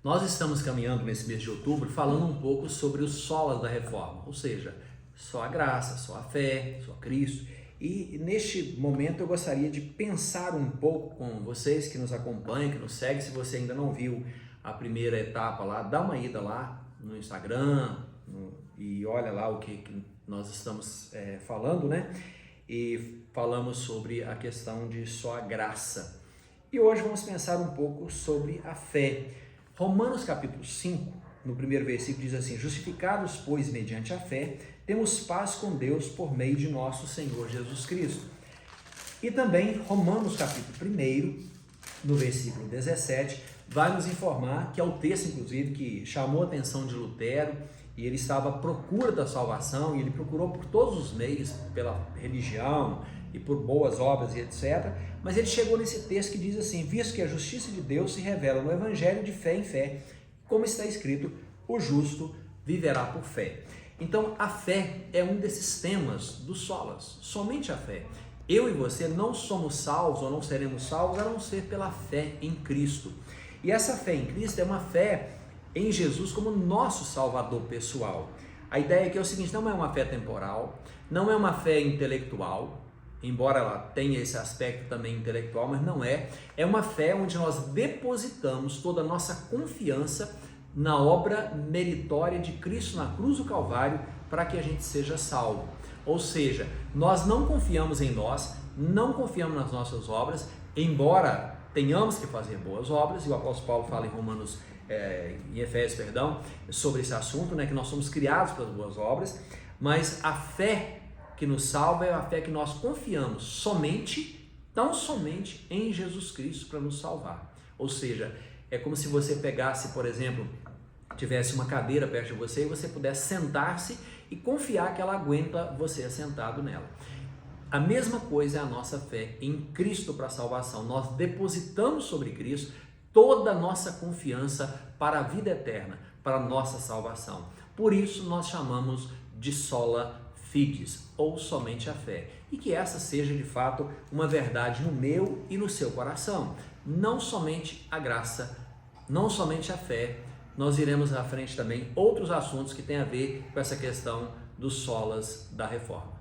Nós estamos caminhando nesse mês de outubro falando um pouco sobre os solas da reforma, ou seja, só a graça, só a fé, só Cristo. E neste momento eu gostaria de pensar um pouco com vocês que nos acompanham, que nos seguem. Se você ainda não viu a primeira etapa lá, dá uma ida lá no Instagram e olha lá o que nós estamos falando, né? E falamos sobre a questão de só a graça. E hoje vamos pensar um pouco sobre a fé. Romanos capítulo 5, no primeiro versículo diz assim: justificados, pois, mediante a fé, temos paz com Deus por meio de nosso Senhor Jesus Cristo. E também Romanos capítulo 1, no versículo 17, vai nos informar que é o texto, inclusive, que chamou a atenção de Lutero, e ele estava à procura da salvação, e ele procurou por todos os meios, pela religião e por boas obras e etc. Mas ele chegou nesse texto que diz assim: visto que a justiça de Deus se revela no evangelho de fé em fé, como está escrito, o justo viverá por fé. Então a fé é um desses temas dos solas, somente a fé. Eu e você não somos salvos ou não seremos salvos a não ser pela fé em Cristo. E essa fé em Cristo é uma fé em Jesus como nosso Salvador pessoal. A ideia aqui é o seguinte: não é uma fé temporal, não é uma fé intelectual, embora ela tenha esse aspecto também intelectual, mas não é. É uma fé onde nós depositamos toda a nossa confiança na obra meritória de Cristo na cruz do Calvário para que a gente seja salvo. Ou seja, nós não confiamos em nós, não confiamos nas nossas obras, embora tenhamos que fazer boas obras, e o apóstolo Paulo fala em Efésios, sobre esse assunto, né, que nós somos criados pelas boas obras, mas a fé que nos salva é a fé que nós confiamos somente, tão somente em Jesus Cristo para nos salvar. Ou seja, é como se você pegasse, por exemplo, tivesse uma cadeira perto de você e você pudesse sentar-se e confiar que ela aguenta você assentado nela. A mesma coisa é a nossa fé em Cristo para a salvação. Nós depositamos sobre Cristo toda a nossa confiança para a vida eterna, para a nossa salvação. Por isso nós chamamos de sola fides, ou somente a fé. E que essa seja de fato uma verdade no meu e no seu coração. Não somente a graça, não somente a fé. Nós iremos à frente também outros assuntos que têm a ver com essa questão dos solas da reforma.